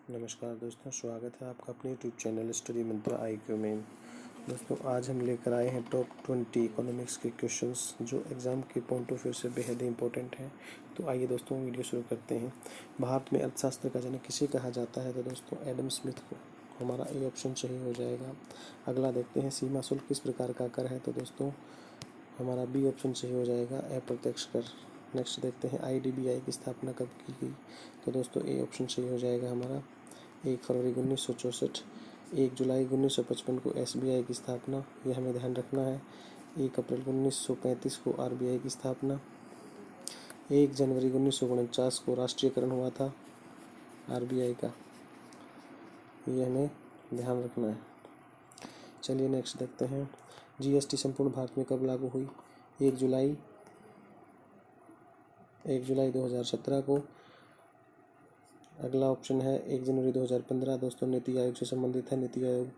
नमस्कार दोस्तों, स्वागत है आपका अपने यूट्यूब चैनल स्टडी मंत्रा IQ में। दोस्तों आज हम लेकर आए हैं टॉप 20 इकोनॉमिक्स के क्वेश्चंस जो एग्ज़ाम के पॉइंट ऑफ व्यू से बेहद ही इंपॉर्टेंट हैं। तो आइए दोस्तों वीडियो शुरू करते हैं। भारत में अर्थशास्त्र का जनक किसे कहा जाता है? तो दोस्तों एडम स्मिथ को। हमारा ए ऑप्शन सही हो जाएगा। अगला देखते हैं, सीमा शुल्क किस प्रकार का कर है? तो दोस्तों हमारा बी ऑप्शन सही हो जाएगा, अप्रत्यक्ष कर। नेक्स्ट देखते हैं, IDBI की स्थापना कब की गई? तो दोस्तों ए ऑप्शन सही हो जाएगा हमारा 1 फरवरी 1964। 1 जुलाई 1955 को SBI की स्थापना, यह हमें ध्यान रखना है। 1 अप्रैल 1935 को RBI की स्थापना। 1 जनवरी 1949 को राष्ट्रीयकरण हुआ था RBI का, ये हमें ध्यान रखना है। चलिए नेक्स्ट देखते हैं, GST संपूर्ण भारत में कब लागू हुई? 1 जुलाई 2017 को। अगला ऑप्शन है 1 जनवरी 2015। दोस्तों नीति आयोग से संबंधित है। नीति आयोग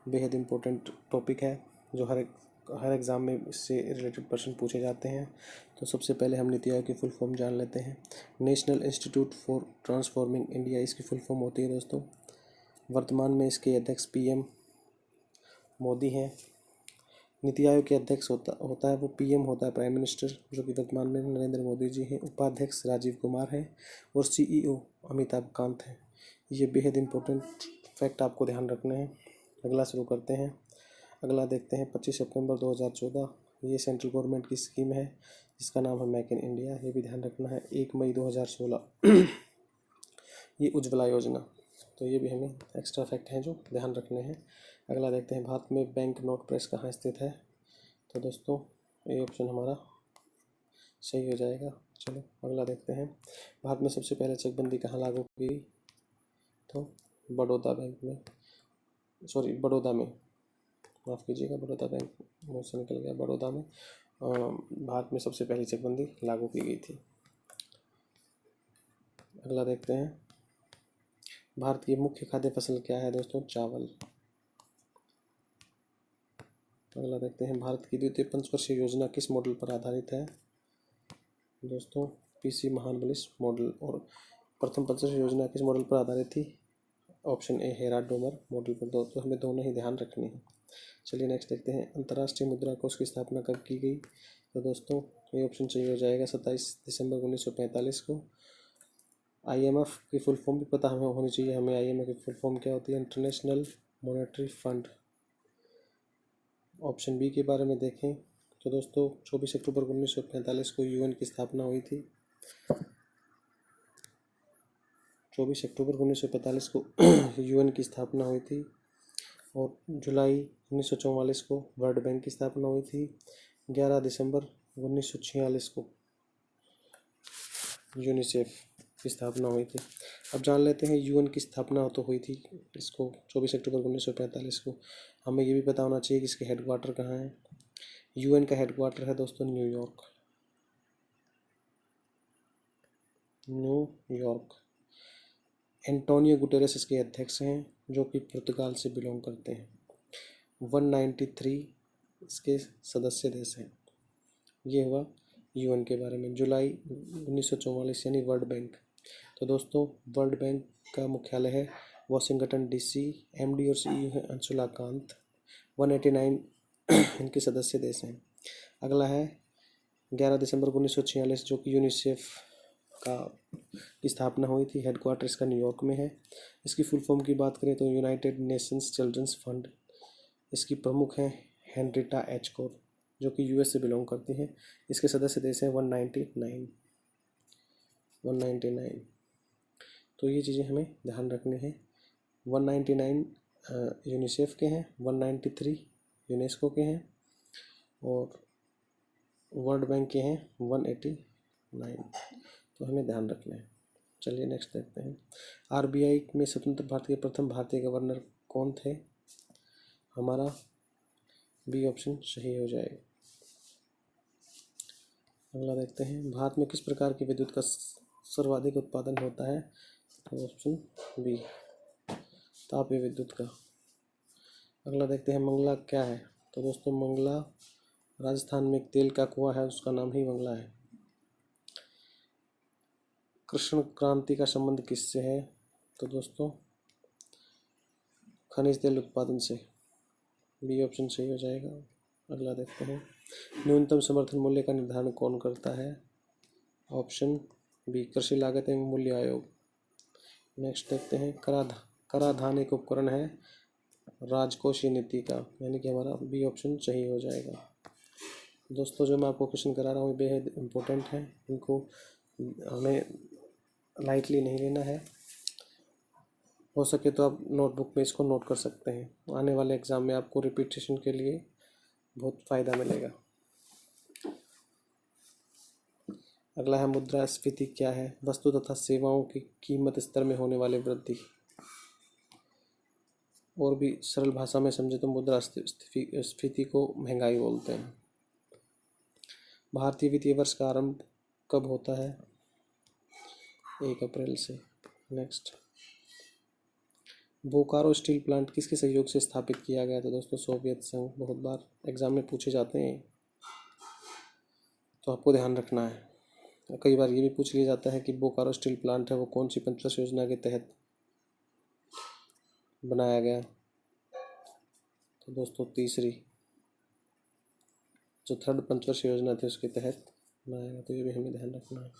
बेहद इंपॉर्टेंट टॉपिक है जो हर एग्ज़ाम में इससे रिलेटेड प्रश्न पूछे जाते हैं। तो सबसे पहले हम नीति आयोग की फुल फॉर्म जान लेते हैं। National institute for transforming India इसकी फुल फॉर्म होती है दोस्तों। वर्तमान में इसके अध्यक्ष PM मोदी हैं। नीति आयोग के अध्यक्ष होता है वो PM होता है, प्राइम मिनिस्टर, जो कि वर्तमान में नरेंद्र मोदी जी हैं। उपाध्यक्ष राजीव कुमार हैं और CEO अमिताभ कांत हैं। ये बेहद इंपॉर्टेंट फैक्ट आपको ध्यान रखने हैं। अगला शुरू करते हैं। अगला देखते हैं 25 सितंबर 2014। ये सेंट्रल गवर्नमेंट की स्कीम है जिसका नाम है मेक इन इंडिया, ये भी ध्यान रखना है। 1 मई 2016 ये उज्ज्वला योजना। तो ये भी हमें एक्स्ट्रा फैक्ट हैं जो ध्यान रखने हैं। अगला देखते हैं, भारत में बैंक नोट प्रेस कहाँ स्थित है? तो दोस्तों ये ऑप्शन हमारा सही हो जाएगा। चलो अगला देखते हैं, भारत में सबसे पहले चेकबंदी कहाँ लागू की गई? तो बड़ौदा में, माफ़ कीजिएगा, बड़ौदा बैंक मुँह से निकल गया, बड़ौदा में भारत में सबसे पहली चेकबंदी लागू की गई थी। अगला देखते हैं, भारत की मुख्य खाद्य फसल क्या है? दोस्तों चावल। अगला देखते हैं, भारत की द्वितीय पंचवर्षीय योजना किस मॉडल पर आधारित है? दोस्तों PC महाबलिश मॉडल। और प्रथम पंचवर्षीय योजना किस मॉडल पर आधारित थी? ऑप्शन ए हेराडोमर मॉडल पर। तो हमें दोनों ही ध्यान रखनी है। चलिए नेक्स्ट देखते हैं, अंतर्राष्ट्रीय मुद्रा कोष की स्थापना कब की गई? तो दोस्तों ये ऑप्शन सही हो जाएगा 27 दिसंबर 1945 को। IMF की फुल फॉर्म भी पता हमें होनी चाहिए। हमें IMF की फुल फॉर्म क्या होती है? International monetary fund. Option B के बारे में देखें तो दोस्तों 24 अक्टूबर 1945 को UN की स्थापना हुई थी। 24 अक्टूबर 1945 को UN की स्थापना हुई थी। और जुलाई 1944 को वर्ल्ड बैंक की स्थापना हुई थी। 11 दिसंबर 1946 को यूनिसेफ की स्थापना हुई थी। अब जान लेते हैं UN की स्थापना तो हुई थी इसको 24 अक्टूबर 1945 को। हमें ये भी पता होना चाहिए कि इसके हेडक्वार्टर कहाँ है। UN का हेडक्वार्टर है दोस्तों न्यूयॉर्क। एंटोनियो गुटेरेस इसके अध्यक्ष हैं जो कि पुर्तगाल से बिलोंग करते हैं। 193 इसके सदस्य देश हैं। ये हुआ UN के बारे में। जुलाई 1944 यानी वर्ल्ड बैंक। तो दोस्तों वर्ल्ड बैंक का मुख्यालय है वाशिंगटन DC। MD और CEO है अंशुला कांत। 189 इनके सदस्य देश हैं। अगला है 11 दिसंबर 1946 जो कि यूनिसेफ की स्थापना हुई थी। हेडक्वार्टर इसका न्यूयॉर्क में है। इसकी फुल फॉर्म की बात करें तो यूनाइटेड नेशंस चिल्ड्रंस फंड। इसकी प्रमुख हैं हेनरिटा H कौर जो कि US से बिलोंग करती हैं। इसके सदस्य देश हैं 199। तो ये चीज़ें हमें ध्यान रखनी है। 199 यूनिसेफ के हैं, 193 यूनेस्को के हैं और वर्ल्ड बैंक के हैं 189। तो हमें ध्यान रखना है। चलिए नेक्स्ट देखते हैं, RBI में स्वतंत्र भारत के प्रथम भारतीय गवर्नर कौन थे? हमारा बी ऑप्शन सही हो जाएगा। अगला देखते हैं, भारत में किस प्रकार की विद्युत का सर्वाधिक उत्पादन होता है? तो ऑप्शन बी तापीय विद्युत का। अगला देखते हैं, मंगला क्या है? तो दोस्तों मंगला राजस्थान में एक तेल का कुआं है, उसका नाम ही मंगला है। कृष्ण क्रांति का संबंध किससे है? तो दोस्तों खनिज तेल उत्पादन से, बी ऑप्शन सही हो जाएगा। अगला देखते हैं, न्यूनतम समर्थन मूल्य का निर्धारण कौन करता है? ऑप्शन बी, कृषि लागत एवं मूल्य आयोग। नेक्स्ट देखते हैं, कराधान एक उपकरण है राजकोषीय नीति का, यानी कि हमारा बी ऑप्शन सही हो जाएगा। दोस्तों, जो मैं आपको क्वेश्चन करा रहा हूँ बेहद इम्पोर्टेंट है, इनको हमें लाइटली नहीं लेना है। हो सके तो आप नोटबुक में इसको नोट कर सकते हैं, आने वाले एग्ज़ाम में आपको रिपीटेशन के लिए बहुत फ़ायदा मिलेगा। अगला है, मुद्रास्फीति क्या है? वस्तु तथा सेवाओं की कीमत स्तर में होने वाली वृद्धि। और भी सरल भाषा में समझे तो मुद्रास्फीति को महंगाई बोलते हैं। भारतीय वित्तीय वर्ष का आरंभ कब होता है? 1 अप्रैल से। नेक्स्ट, बोकारो स्टील प्लांट किसके सहयोग से स्थापित किया गया था? दोस्तों, सोवियत संघ। बहुत बार एग्जाम में पूछे जाते हैं, तो आपको ध्यान रखना है। कई बार ये भी पूछ लिया जाता है कि बोकारो स्टील प्लांट है वो कौन सी पंचवर्षीय योजना के तहत बनाया गया? तो दोस्तों, तीसरी जो थर्ड पंचवर्षीय योजना थी उसके तहत बनाया गया, तो ये भी हमें ध्यान रखना है।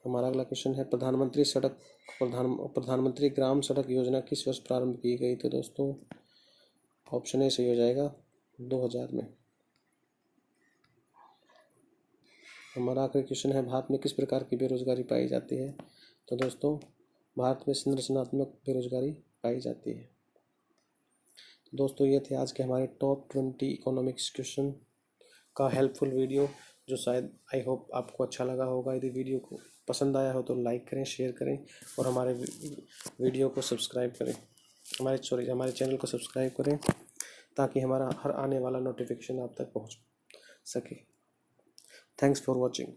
हमारा अगला क्वेश्चन है, प्रधानमंत्री ग्राम सड़क योजना किस वर्ष प्रारंभ की गई? तो दोस्तों, ऑप्शन ए सही हो जाएगा, 2000 में। हमारा आखिरी क्वेश्चन है, भारत में किस प्रकार की बेरोजगारी पाई जाती है? तो दोस्तों, भारत में संरचनात्मक बेरोजगारी पाई जाती है। दोस्तों, ये थे आज के हमारे टॉप 20 इकोनॉमिक्स क्वेश्चन का हेल्पफुल वीडियो, जो शायद आई होप आपको अच्छा लगा होगा। यदि वीडियो को पसंद आया हो तो लाइक करें, शेयर करें और हमारे वीडियो को सब्सक्राइब करें, हमारे चैनल को सब्सक्राइब करें, ताकि हमारा हर आने वाला नोटिफिकेशन आप तक पहुंच सके। Thanks for watching.